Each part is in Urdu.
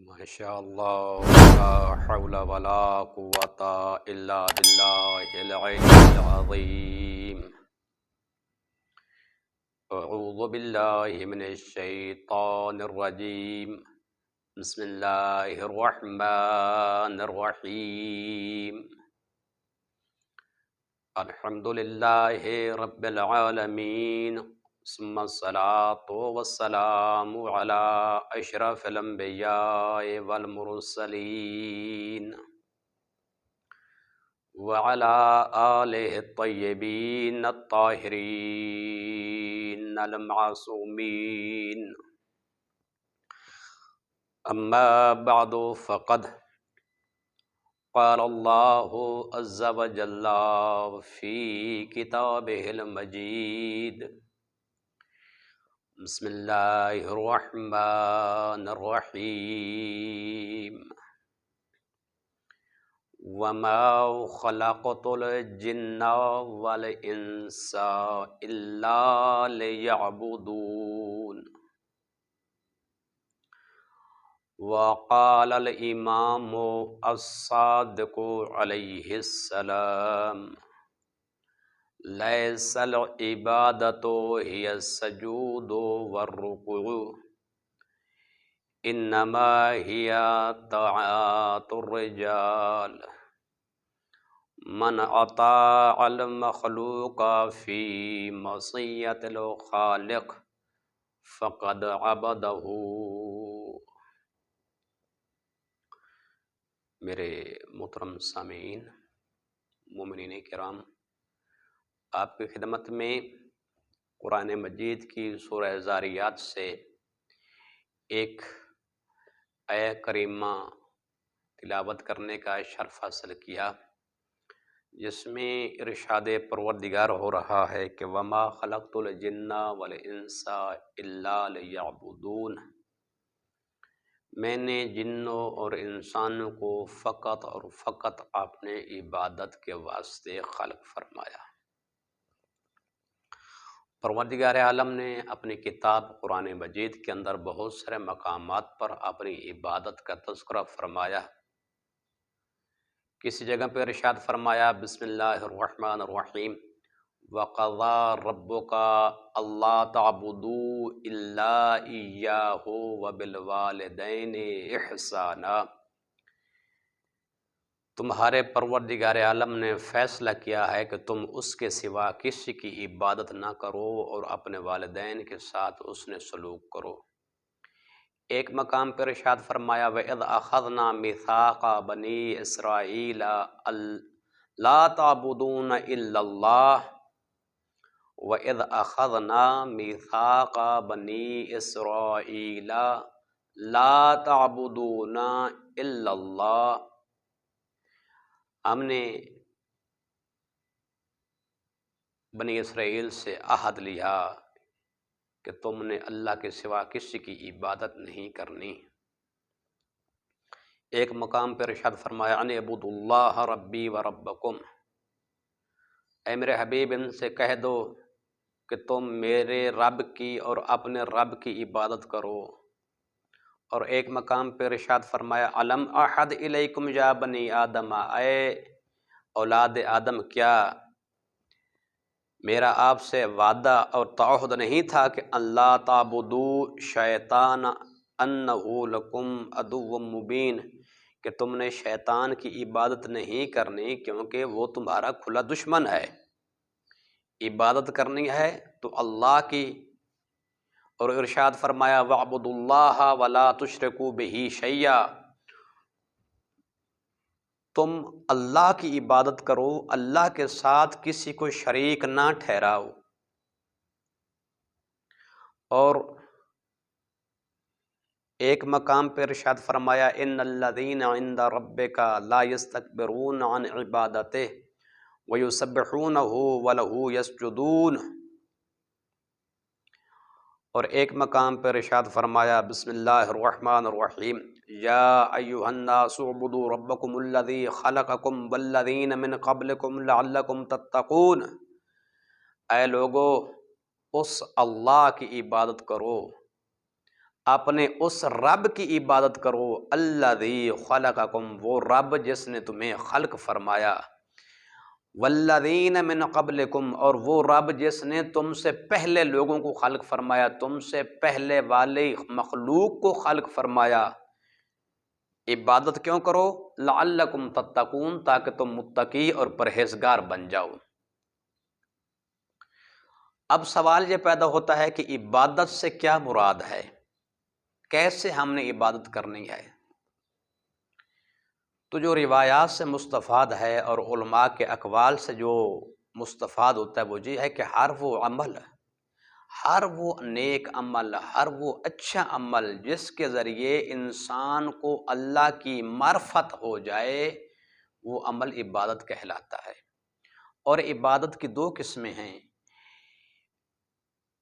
ماشاء اللہ لا حول ولا قوة الا باللہ العلی العظیم۔ اعوذ باللہ من الشیطان الرجیم، بسم اللہ الرحمن الرحیم۔ الحمد للہ رب العالمین، ثم الصلاة والسلام على اشرف الانبیاء والمرسلین وعلى آلہ الطیبین الطاہرین المعصومین، اما بعد فقد قال اللہ عز وجل فی کتابہ المجید، بسم اللہ الرحمن الرحیم۔ وما خلقت الجن والانس الا لیعبدون۔ وقال الامام الصادق علیہ السلام، لیس العبادۃ ہی السجود والرکوع، انما ہی طاعات الرجال، من اطاع المخلوق فی معصیۃ الخالق فقد عبدہ۔ میرے محترم سامعین، مومنین کرام، آپ کی خدمت میں قرآن مجید کی سورہ ذاریات سے ایک آیہ کریمہ تلاوت کرنے کا شرف حاصل کیا، جس میں ارشاد پروردگار ہو رہا ہے کہ وما خلقت الجن والانس الا لیعبدون، میں نے جنوں اور انسانوں کو فقط اور فقط اپنے عبادت کے واسطے خلق فرمایا۔ پروردگار عالم نے اپنی کتاب قرآن مجید کے اندر بہت سارے مقامات پر اپنی عبادت کا تذکرہ فرمایا۔ کسی جگہ پہ ارشاد فرمایا بسم اللہ الرحمن الرحیم، وَقَضَى رَبُّكَ أَلَّا تَعْبُدُوا إِلَّا إِيَّاهُ وَبِالْوَالِدَيْنِ إِحْسَانًا، تمہارے پروردگار عالم نے فیصلہ کیا ہے کہ تم اس کے سوا کسی کی عبادت نہ کرو اور اپنے والدین کے ساتھ اس نے سلوک کرو۔ ایک مقام پر ارشاد فرمایا وَإِذْ أَخَذْنَا مِيثَاقَ بَنِي إِسْرَائِيلَ لَا تَعْبُدُونَ إِلَّا اللَّهَ وَإِذْ أَخَذْنَا مِيثَاقَ بَنِي إِسْرَائِيلَ لَا تَعْبُدُونَ إِلَّا اللَّهَ، ہم نے بنی اسرائیل سے عہد لیا کہ تم نے اللہ کے سوا کسی کی عبادت نہیں کرنی۔ ایک مقام پر ارشاد فرمایا ان اعبدوا اللہ ربی و ربکم، اے میرے حبیب ان سے کہہ دو کہ تم میرے رب کی اور اپنے رب کی عبادت کرو۔ اور ایک مقام پر ارشاد فرمایا علم احد الیکم یا بنی آدم، اے اولاد آدم کیا میرا آپ سے وعدہ اور تعہد نہیں تھا کہ اللہ تعبدو شیطان انہ لکم عدو مبین، کہ تم نے شیطان کی عبادت نہیں کرنی کیونکہ وہ تمہارا کھلا دشمن ہے۔ عبادت کرنی ہے تو اللہ کی، اور ارشاد فرمایا وَاعْبُدُوا اللَّهَ وَلَا تُشْرِكُوا بِهِ شَيْئًا، تم اللہ کی عبادت کرو، اللہ کے ساتھ کسی کو شریک نہ ٹھہراؤ۔ اور ایک مقام پر ارشاد فرمایا ان الذین عند ربک لا یستکبرون عن عبادتہ ویسبحونہ ولہ یسجدون۔ اور ایک مقام پر ارشاد فرمایا بسم اللہ الرحمن الرحیم یا ایہا الناس اعبدوا ربکم الذی خلقکم والذین من قبلکم لعلکم تتقون، اے لوگو اس اللہ کی عبادت کرو اپنے اس رب کی عبادت کرو، الذی خلقکم، وہ رب جس نے تمہیں خلق فرمایا، والذین من قبلکم، اور وہ رب جس نے تم سے پہلے لوگوں کو خلق فرمایا، تم سے پہلے والے مخلوق کو خلق فرمایا۔ عبادت کیوں کرو؟ لعلکم تتقون، تاکہ تم متقی اور پرہیزگار بن جاؤ۔ اب سوال یہ پیدا ہوتا ہے کہ عبادت سے کیا مراد ہے، کیسے ہم نے عبادت کرنی ہے؟ تو جو روایات سے مستفاد ہے اور علماء کے اقوال سے جو مستفاد ہوتا ہے وہ یہ ہے کہ ہر وہ عمل، ہر وہ نیک عمل، ہر وہ اچھا عمل جس کے ذریعے انسان کو اللہ کی معرفت ہو جائے، وہ عمل عبادت کہلاتا ہے۔ اور عبادت کی دو قسمیں ہیں،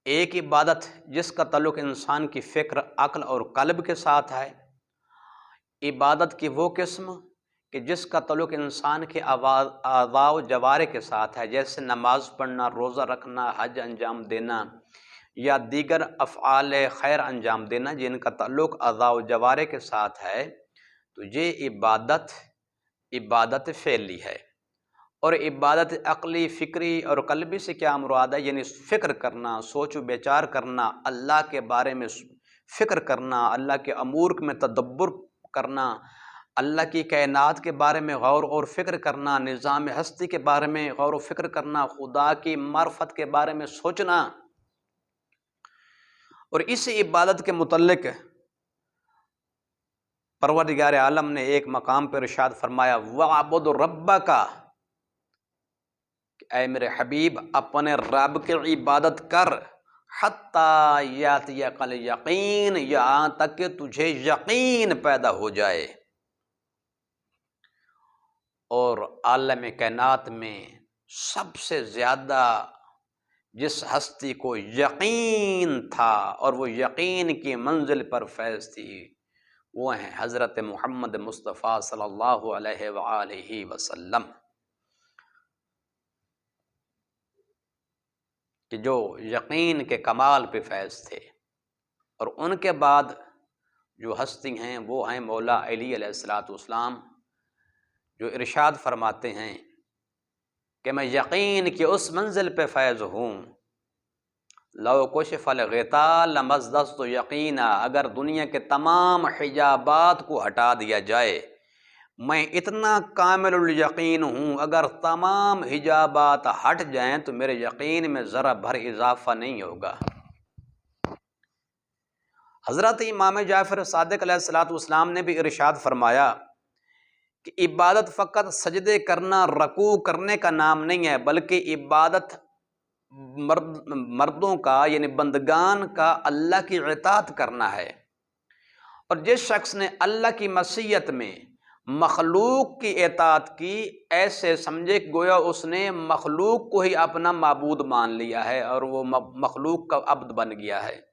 ایک عبادت جس کا تعلق انسان کی فکر، عقل اور قلب کے ساتھ ہے، عبادت کی وہ قسم کہ جس کا تعلق انسان کے اعضاء و جوارح کے ساتھ ہے، جیسے نماز پڑھنا، روزہ رکھنا، حج انجام دینا یا دیگر افعال خیر انجام دینا جن کا تعلق اعضاء و جوارح کے ساتھ ہے، تو یہ عبادت فعلی ہے۔ اور عبادت عقلی، فکری اور قلبی سے کیا مراد ہے؟ یعنی فکر کرنا، سوچ و بچار کرنا، اللہ کے بارے میں فکر کرنا، اللہ کے امور میں تدبر کرنا، اللہ کی کائنات کے بارے میں غور اور فکر کرنا، نظام ہستی کے بارے میں غور و فکر کرنا، خدا کی معرفت کے بارے میں سوچنا۔ اور اس عبادت کے متعلق پروردگار عالم نے ایک مقام پر ارشاد فرمایا، وَاعْبُدْ رَبَّكَ، اے میرے حبیب اپنے رب کی عبادت کر، حَتَّى يَأْتِيَكَ الْيَقِينُ، یہاں تک کہ تجھے یقین پیدا ہو جائے۔ اور عالم کائنات میں سب سے زیادہ جس ہستی کو یقین تھا اور وہ یقین کی منزل پر فیض تھی، وہ ہیں حضرت محمد مصطفیٰ صلی اللہ علیہ وآلہ وسلم، کہ جو یقین کے کمال پہ فیض تھے۔ اور ان کے بعد جو ہستی ہیں وہ ہیں مولا علی علیہ السلام، جو ارشاد فرماتے ہیں کہ میں یقین کی اس منزل پہ فیض ہوں، لو کشف الغطاء لمزدت یقینا، اگر دنیا کے تمام حجابات کو ہٹا دیا جائے، میں اتنا کامل الیقین ہوں، اگر تمام حجابات ہٹ جائیں تو میرے یقین میں ذرا بھر اضافہ نہیں ہوگا۔ حضرت امام جعفر صادق علیہ السلام نے بھی ارشاد فرمایا کہ عبادت فقط سجدے کرنا، رکوع کرنے کا نام نہیں ہے، بلکہ عبادت مردوں کا یعنی بندگان کا اللہ کی اطاعت کرنا ہے۔ اور جس شخص نے اللہ کی معصیت میں مخلوق کی اطاعت کی، ایسے سمجھے کہ گویا اس نے مخلوق کو ہی اپنا معبود مان لیا ہے اور وہ مخلوق کا عبد بن گیا ہے۔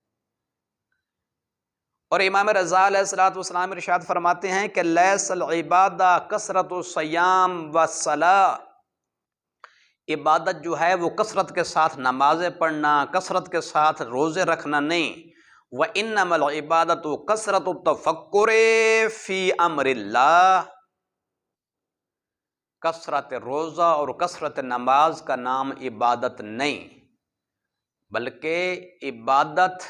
اور امام رضا علیہ السلام ارشاد فرماتے ہیں کہ لیس العبادہ کثرت الصیام والصلاۃ، عبادت جو ہے وہ کثرت کے ساتھ نمازیں پڑھنا، کثرت کے ساتھ روزے رکھنا نہیں، وَإِنَّمَا الْعِبَادَةُ كَثْرَةُ التَّفَكُّرِ فِي أَمْرِ اللَّهِ، کثرت روزہ اور کثرت نماز کا نام عبادت نہیں، بلکہ عبادت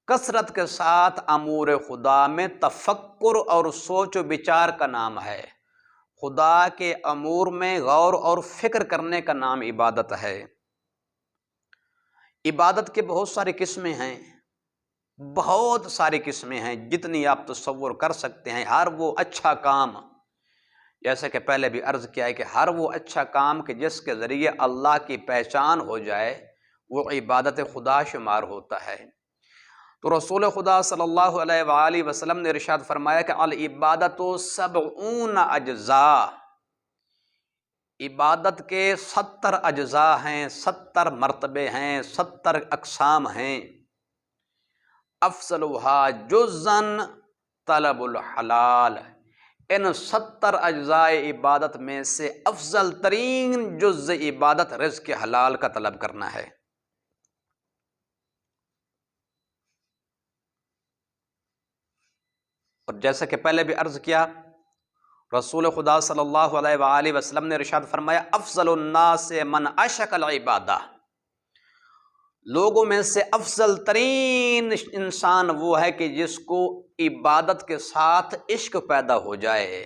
کثرت کے ساتھ امور خدا میں تفکر اور سوچ و بچار کا نام ہے، خدا کے امور میں غور اور فکر کرنے کا نام عبادت ہے۔ عبادت کے بہت ساری قسمیں ہیں، بہت ساری قسمیں ہیں، جتنی آپ تصور کر سکتے ہیں۔ ہر وہ اچھا کام، جیسے کہ پہلے بھی عرض کیا ہے کہ ہر وہ اچھا کام کہ جس کے ذریعے اللہ کی پہچان ہو جائے، وہ عبادت خدا شمار ہوتا ہے۔ تو رسول خدا صلی اللہ علیہ وآلہ وسلم نے ارشاد فرمایا کہ العبادت 70 اجزاء، عبادت کے 70 اجزاء ہیں، 70 مرتبے ہیں، 70 اقسام ہیں۔ افضلها جزءا طلب الحلال، ان 70 اجزاء عبادت میں سے افضل ترین جز عبادت رزق حلال کا طلب کرنا ہے۔ اور جیسا کہ پہلے بھی عرض کیا، رسول خدا صلی اللہ علیہ وآلہ وسلم نے ارشاد فرمایا افضل الناس من عشق العبادہ، لوگوں میں سے افضل ترین انسان وہ ہے کہ جس کو عبادت کے ساتھ عشق پیدا ہو جائے،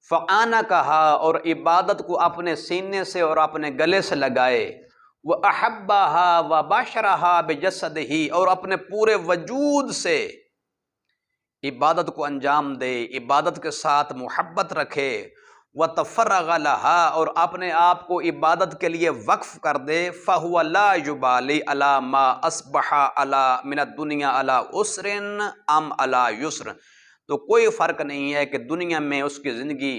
فعانہ کہا، اور عبادت کو اپنے سینے سے اور اپنے گلے سے لگائے، وَأَحَبَّهَا وَبَشَرَهَا بِجَسَدِهِ، اور اپنے پورے وجود سے عبادت کو انجام دے، عبادت کے ساتھ محبت رکھے، وَتَفَرَّغَ لَهَا، اور اپنے آپ کو عبادت کے لیے وقف کر دے، فَهُوَ لَا يُبَالِي عَلَى مَا أَصْبَحَ عَلَى مِنَ الدُّنْيَا عَلَى عُسْرٍ أَمْ عَلَى يُسْرٍ، تو کوئی فرق نہیں ہے کہ دنیا میں اس کی زندگی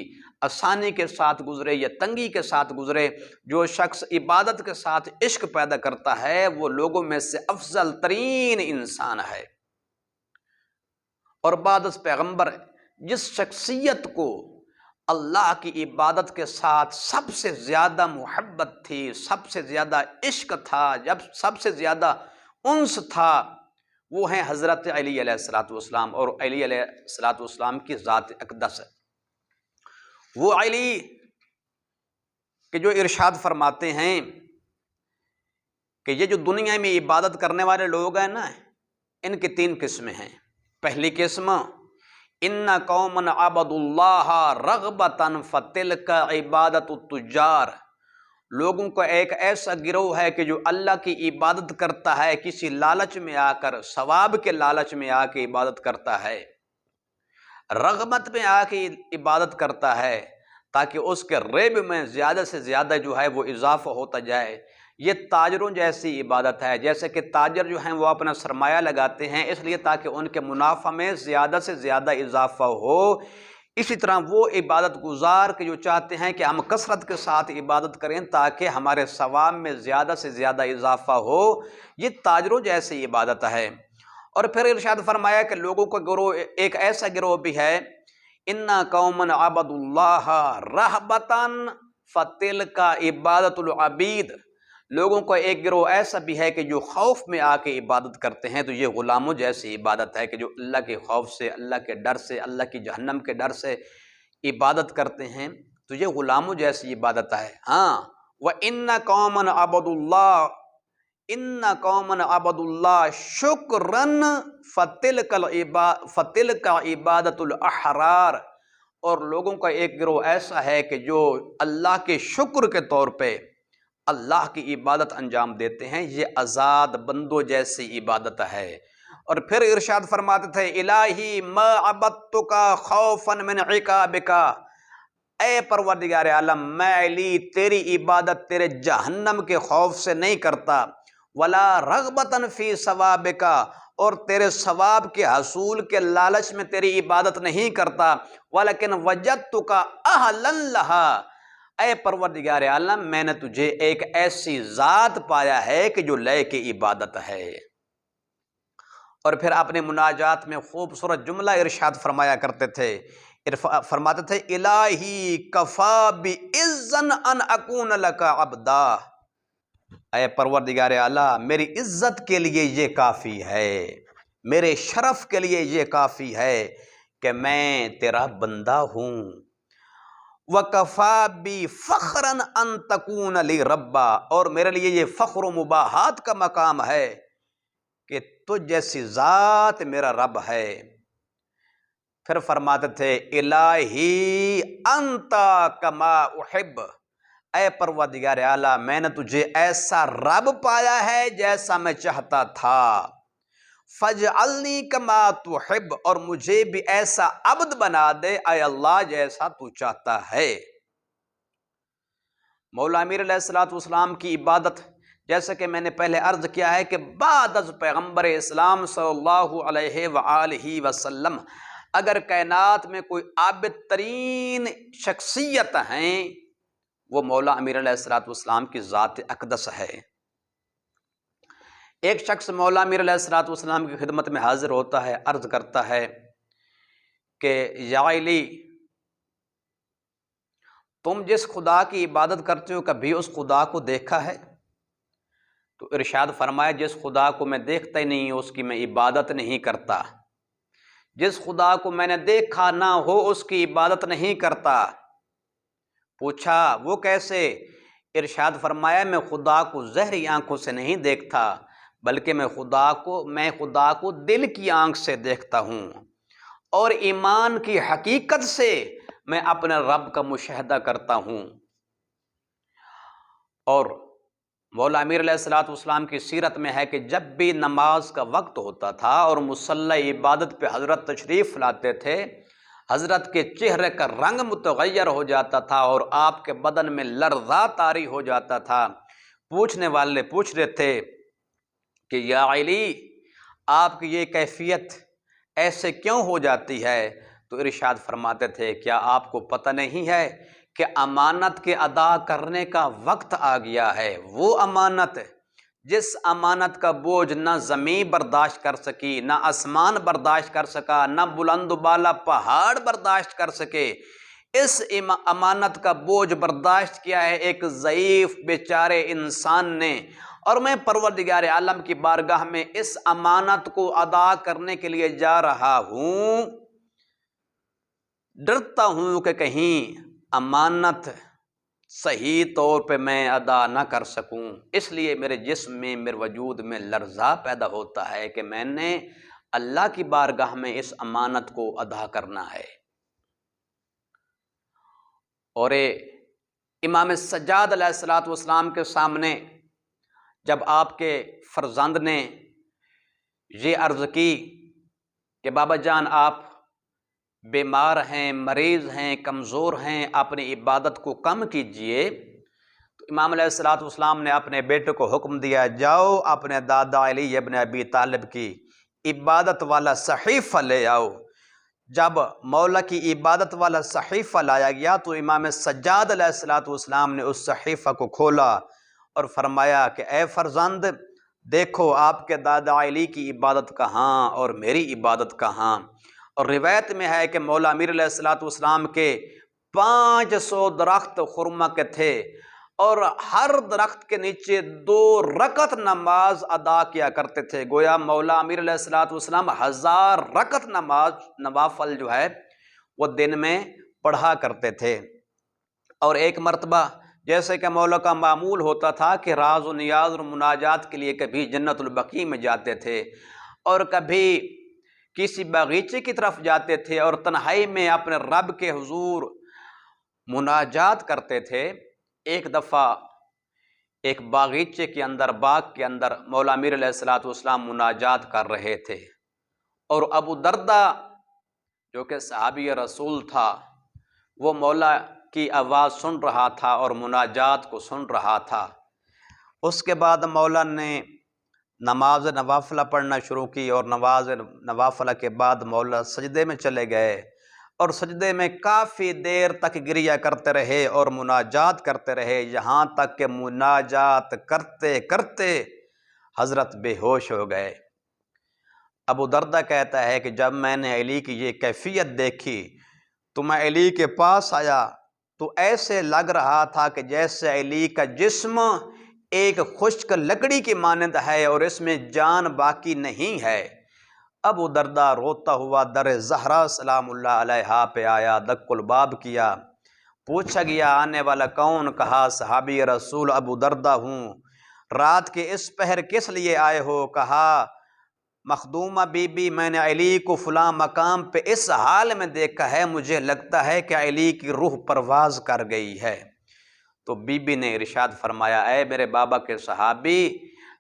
آسانی کے ساتھ گزرے یا تنگی کے ساتھ گزرے، جو شخص عبادت کے ساتھ عشق پیدا کرتا ہے وہ لوگوں میں سے افضل ترین انسان ہے۔ اور بعد از پیغمبر جس شخصیت کو اللہ کی عبادت کے ساتھ سب سے زیادہ محبت تھی، سب سے زیادہ عشق تھا، جب سب سے زیادہ انس تھا، وہ ہیں حضرت علی علیہ السلام، اور علی علیہ السلام کی ذات اقدس ہے۔ وہ علی کہ جو ارشاد فرماتے ہیں کہ یہ جو دنیا میں عبادت کرنے والے لوگ ہیں نا، ان کی 3 قسمیں ہیں۔ پہلی قسم، ان قوما عبدوا اللہ رغبتا فتلک عبادت التجار، لوگوں کا ایک ایسا گروہ ہے کہ جو اللہ کی عبادت کرتا ہے کسی لالچ میں آ کر، ثواب کے لالچ میں آ کے عبادت کرتا ہے، رغبت میں آ کے عبادت کرتا ہے تاکہ اس کے ریب میں زیادہ سے زیادہ جو ہے وہ اضافہ ہوتا جائے۔ یہ تاجروں جیسی عبادت ہے، جیسے کہ تاجر جو ہیں وہ اپنا سرمایہ لگاتے ہیں اس لیے تاکہ ان کے منافع میں زیادہ سے زیادہ اضافہ ہو، اسی طرح وہ عبادت گزار کے جو چاہتے ہیں کہ ہم کثرت کے ساتھ عبادت کریں تاکہ ہمارے ثواب میں زیادہ سے زیادہ اضافہ ہو، یہ تاجروں جیسی عبادت ہے۔ اور پھر ارشاد فرمایا کہ لوگوں کا گروہ، ایک ایسا گروہ بھی ہے، اِنَّا قَوْمًا عَبَدُوا اللَّهَ رَهْبَةً فَتِلْكَ عِبَادَةُ الْعَبِيدِ، لوگوں کا ایک گروہ ایسا بھی ہے کہ جو خوف میں آ کے عبادت کرتے ہیں، تو یہ غلاموں جیسی عبادت ہے کہ جو اللہ کے خوف سے، اللہ کے ڈر سے، اللہ کی جہنم کے ڈر سے عبادت کرتے ہیں، تو یہ غلاموں جیسی عبادت ہے۔ ہاں، وَإِنَّ قَوْمًا عَبَدُوا اللَّهَ ان قوما عبدوا اللہ شکرا فتلک عبادت الاحرار، اور لوگوں کا ایک گروہ ایسا ہے کہ جو اللہ کے شکر کے طور پہ اللہ کی عبادت انجام دیتے ہیں، یہ آزاد بندوں جیسی عبادت ہے۔ اور پھر ارشاد فرماتے تھے الہی ما عبدتک خوفا من عقابک، اے پروردگار عالم میں علی تیری عبادت تیرے جہنم کے خوف سے نہیں کرتا، ولا رغبتاً فی ثوابک، اور تیرے ثواب کے حصول کے لالچ میں تیری عبادت نہیں کرتا، ولیکن وجدتک اہلا لہا، اے پروردگار عالم میں نے تجھے ایک ایسی ذات پایا ہے کہ جو لے کے عبادت ہے۔ اور پھر اپنے مناجات میں خوبصورت جملہ ارشاد فرمایا کرتے تھے، فرماتے تھے الہی کفا بعزن ان اکون لک عبدا، اے پروردگار اعلیٰ میری عزت کے لیے یہ کافی ہے، میرے شرف کے لیے یہ کافی ہے کہ میں تیرا بندہ ہوں، وَكَفَى بِي فَخْرًا أَن تَكُونَ لِي رَبًّا، اور میرے لیے یہ فخر و مباحات کا مقام ہے کہ تجھ جیسی ذات میرا رب ہے۔ پھر فرماتے تھے الہی انت کما احب، اے پروردگار اعلیٰ میں نے تجھے ایسا رب پایا ہے جیسا میں چاہتا تھا، فَاجْعَلْنِي كَمَا تُحِبُّ، اور مجھے بھی ایسا عبد بنا دے اے اللہ جیسا تو چاہتا ہے۔ مولا امیر علیہ السلام کی عبادت، جیسا کہ میں نے پہلے عرض کیا ہے کہ بعد از پیغمبر اسلام صلی اللہ علیہ وآلہ وسلم اگر کائنات میں کوئی عابد ترین شخصیت ہیں وہ مولا امیر علیہ السلام کی ذات اقدس ہے۔ ایک شخص مولا امیر علیہ السلام کی خدمت میں حاضر ہوتا ہے، عرض کرتا ہے کہ یا علی تم جس خدا کی عبادت کرتے ہو کبھی اس خدا کو دیکھا ہے؟ تو ارشاد فرمایا جس خدا کو میں دیکھتا ہی نہیں اس کی میں عبادت نہیں کرتا۔ جس خدا کو میں نے دیکھا نہ ہو اس کی عبادت نہیں کرتا۔ پوچھا وہ کیسے؟ ارشاد فرمایا میں خدا کو ظاہری آنکھوں سے نہیں دیکھتا بلکہ میں خدا کو دل کی آنکھ سے دیکھتا ہوں، اور ایمان کی حقیقت سے میں اپنے رب کا مشاہدہ کرتا ہوں۔ اور مولا امیر علیہ الصلوۃ والسلام کی سیرت میں ہے کہ جب بھی نماز کا وقت ہوتا تھا اور مصلی عبادت پہ حضرت تشریف لاتے تھے، حضرت کے چہرے کا رنگ متغیر ہو جاتا تھا اور آپ کے بدن میں لرزہ طاری ہو جاتا تھا۔ پوچھنے والے پوچھ رہے تھے کہ یا علی، آپ کی یہ کیفیت ایسے کیوں ہو جاتی ہے؟ تو ارشاد فرماتے تھے کیا آپ کو پتہ نہیں ہے کہ امانت کے ادا کرنے کا وقت آ گیا ہے؟ وہ امانت جس امانت کا بوجھ نہ زمین برداشت کر سکی، نہ آسمان برداشت کر سکا، نہ بلند و بالا پہاڑ برداشت کر سکے، اس امانت کا بوجھ برداشت کیا ہے ایک ضعیف بیچارے انسان نے، اور میں پروردگار عالم کی بارگاہ میں اس امانت کو ادا کرنے کے لیے جا رہا ہوں۔ ڈرتا ہوں کہ کہیں امانت صحیح طور پہ میں ادا نہ کر سکوں، اس لیے میرے جسم میں، میرے وجود میں لرزہ پیدا ہوتا ہے کہ میں نے اللہ کی بارگاہ میں اس امانت کو ادا کرنا ہے۔ اور امام سجاد علیہ الصلوۃ والسلام کے سامنے جب آپ کے فرزند نے یہ عرض کی کہ بابا جان آپ بیمار ہیں، مریض ہیں، کمزور ہیں، اپنی عبادت کو کم کیجئے، تو امام علیہ الصلوۃ والسلام نے اپنے بیٹے کو حکم دیا جاؤ اپنے دادا علی ابن ابی طالب کی عبادت والا صحیفہ لے آؤ۔ جب مولا کی عبادت والا صحیفہ لایا گیا تو امام سجاد علیہ الصلوۃ والسلام نے اس صحیفہ کو کھولا اور فرمایا کہ اے فرزند، دیکھو آپ کے دادا علی کی عبادت کہاں اور میری عبادت کہاں۔ اور روایت میں ہے کہ مولا امیر علیہ الصلوۃ والسلام کے 500 درخت خرما کے تھے، اور ہر درخت کے نیچے 2 رکعت نماز ادا کیا کرتے تھے۔ گویا مولا امیر علیہ الصلوۃ والسلام 1000 رکعت نماز نوافل جو ہے وہ دن میں پڑھا کرتے تھے۔ اور ایک مرتبہ جیسے کہ مولا کا معمول ہوتا تھا کہ راز و نیاز اور مناجات کے لیے کبھی جنت البقیع میں جاتے تھے اور کبھی کسی باغیچے کی طرف جاتے تھے اور تنہائی میں اپنے رب کے حضور مناجات کرتے تھے۔ ایک دفعہ ایک باغیچے کے اندر، باغ کے اندر مولا امیر علیہ الصلوۃ والسلام مناجات کر رہے تھے، اور ابو دردہ جو کہ صحابی رسول تھا وہ مولا کی آواز سن رہا تھا اور مناجات کو سن رہا تھا۔ اس کے بعد مولا نے نماز نوافلہ پڑھنا شروع کی، اور نماز نوافلہ کے بعد مولا سجدے میں چلے گئے اور سجدے میں کافی دیر تک گریہ کرتے رہے اور مناجات کرتے رہے، یہاں تک کہ مناجات کرتے کرتے حضرت بے ہوش ہو گئے۔ ابو دردہ کہتا ہے کہ جب میں نے علی کی یہ کیفیت دیکھی تو میں علی کے پاس آیا تو ایسے لگ رہا تھا کہ جیسے علی کا جسم ایک خشک لکڑی کی مانند ہے اور اس میں جان باقی نہیں ہے۔ ابو دردہ روتا ہوا در زہرا سلام اللہ علیہا پہ آیا، دق الباب کیا، پوچھا گیا آنے والا کون؟ کہا صحابی رسول ابو دردہ ہوں۔ رات کے اس پہر کس لیے آئے ہو؟ کہا مخدومہ بی بی، میں نے علی کو فلاں مقام پہ اس حال میں دیکھا ہے، مجھے لگتا ہے کہ علی کی روح پرواز کر گئی ہے۔ تو بی بی نے ارشاد فرمایا اے میرے بابا کے صحابی،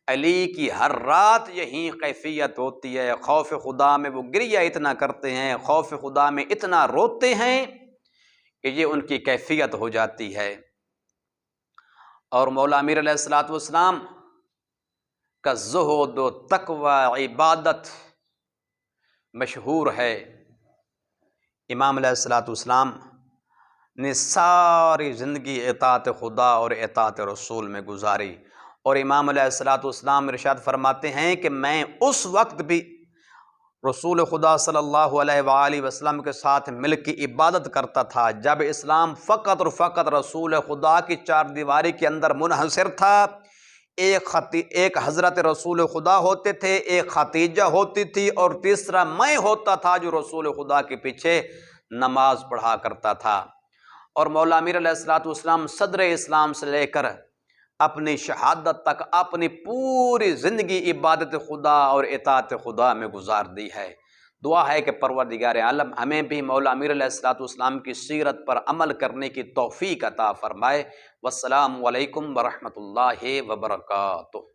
علی کی ہر رات یہی کیفیت ہوتی ہے، خوف خدا میں وہ گریہ اتنا کرتے ہیں، خوف خدا میں اتنا روتے ہیں کہ یہ ان کی کیفیت ہو جاتی ہے۔ اور مولا امیر علیہ الصلوۃ والسلام کا زہد و تقوی عبادت مشہور ہے۔ امام علیہ الصلوۃ والسلام نے ساری زندگی اطاعت خدا اور اطاعت رسول میں گزاری، اور امام علیہ الصلوۃ والسلام ارشاد فرماتے ہیں کہ میں اس وقت بھی رسول خدا صلی اللہ علیہ وآلہ وسلم کے ساتھ مل کے عبادت کرتا تھا جب اسلام فقط اور فقط رسول خدا کی 4 دیواری کے اندر منحصر تھا۔ ایک حضرت رسول خدا ہوتے تھے، ایک خدیجہ ہوتی تھی، اور تیسرا میں ہوتا تھا جو رسول خدا کے پیچھے نماز پڑھا کرتا تھا۔ اور مولا امیر علیہ السلام صدر اسلام سے لے کر اپنی شہادت تک اپنی پوری زندگی عبادت خدا اور اطاعت خدا میں گزار دی ہے۔ دعا ہے کہ پروردگار عالم ہمیں بھی مولا امیر علیہ السلام کی سیرت پر عمل کرنے کی توفیق عطا فرمائے۔ والسلام علیکم ورحمۃ اللہ وبرکاتہ۔